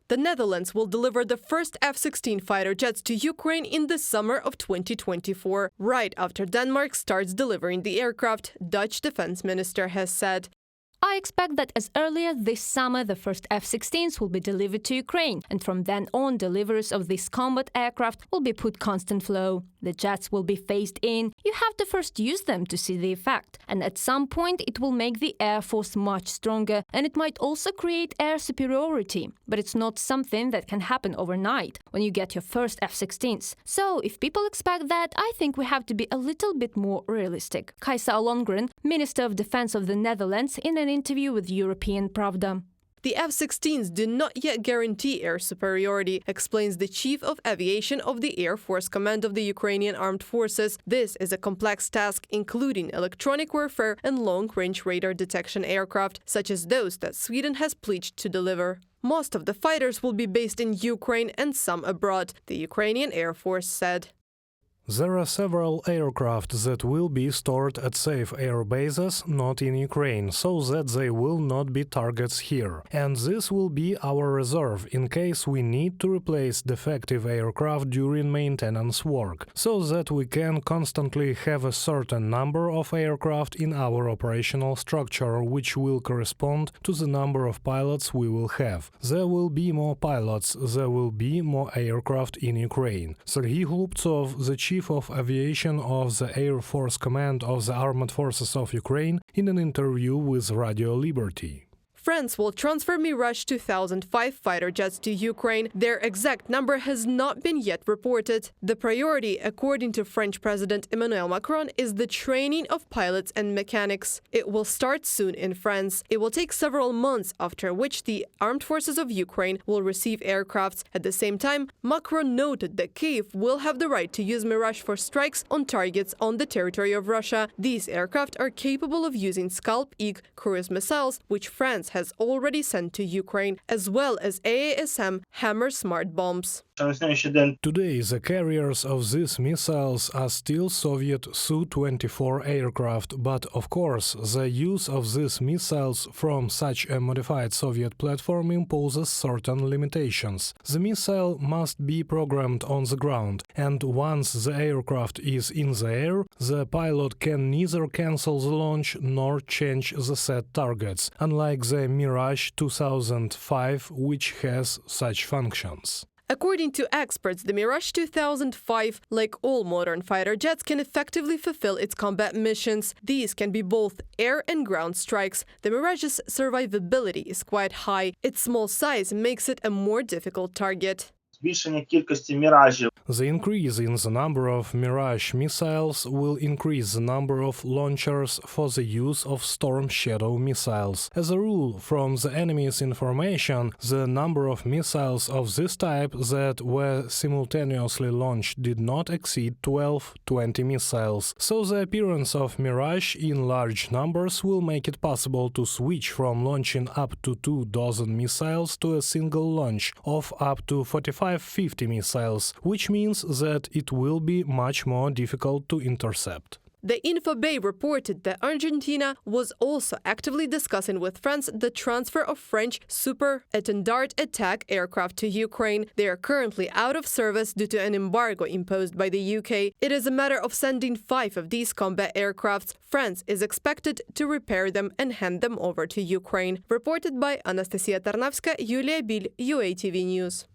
The Netherlands will deliver the first F-16 fighter jets to Ukraine in the summer of 2024, right after Denmark starts delivering the aircraft, Dutch defense minister has said. I expect that as early as this summer the first F-16s will be delivered to Ukraine, and from then on deliveries of these combat aircraft will be put constant flow. The jets will be phased in. You have to first use them to see the effect, and at some point it will make the Air Force much stronger, and it might also create air superiority. But it's not something that can happen overnight when you get your first F-16s. So if people expect that, I think we have to be a little bit more realistic. Kajsa Ollongren, Minister of Defense of the Netherlands, in an interview with European Pravda. The F-16s do not yet guarantee air superiority, explains the Chief of Aviation of the Air Force Command of the Ukrainian Armed Forces. This is a complex task, including electronic warfare and long-range radar detection aircraft, such as those that Sweden has pledged to deliver. Most of the fighters will be based in Ukraine and some abroad, the Ukrainian Air Force said. There are several aircraft that will be stored at safe air bases, not in Ukraine, so that they will not be targets here. And this will be our reserve in case we need to replace defective aircraft during maintenance work, so that we can constantly have a certain number of aircraft in our operational structure, which will correspond to the number of pilots we will have. There will be more pilots, there will be more aircraft in Ukraine. Serhiy Glubtsov, the Chief of Aviation of the Air Force Command of the Armed Forces of Ukraine, in an interview with Radio Liberty. France will transfer Mirage 2005 fighter jets to Ukraine. Their exact number has not been yet reported. The priority, according to French President Emmanuel Macron, is the training of pilots and mechanics. It will start soon in France. It will take several months, after which the Armed Forces of Ukraine will receive aircrafts. At the same time, Macron noted that Kyiv will have the right to use Mirage for strikes on targets on the territory of Russia. These aircraft are capable of using Scalp-IG cruise missiles, which France has already sent to Ukraine, as well as AASM Hammer smart bombs. Today, the carriers of these missiles are still Soviet Su-24 aircraft, but of course, the use of these missiles from such a modified Soviet platform imposes certain limitations. The missile must be programmed on the ground, and once the aircraft is in the air, the pilot can neither cancel the launch nor change the set targets, unlike the Mirage 2005, which has such functions. According to experts, the Mirage 2005, like all modern fighter jets, can effectively fulfill its combat missions. These can be both air and ground strikes. The Mirage's survivability is quite high. Its small size makes it a more difficult target. The increase in the number of Mirage missiles will increase the number of launchers for the use of Storm Shadow missiles. As a rule, from the enemy's information, the number of missiles of this type that were simultaneously launched did not exceed 12-20 missiles, so the appearance of Mirage in large numbers will make it possible to switch from launching up to 24 missiles to a single launch of up to 45-50 missiles, which means that it will be much more difficult to intercept. The Infobay reported that Argentina was also actively discussing with France the transfer of French Super Etendard attack aircraft to Ukraine. They are currently out of service due to an embargo imposed by the UK. It is a matter of sending 5 of these combat aircrafts. France is expected to repair them and hand them over to Ukraine. Reported by Anastasia Tarnavska, Yulia Bil, UATV News.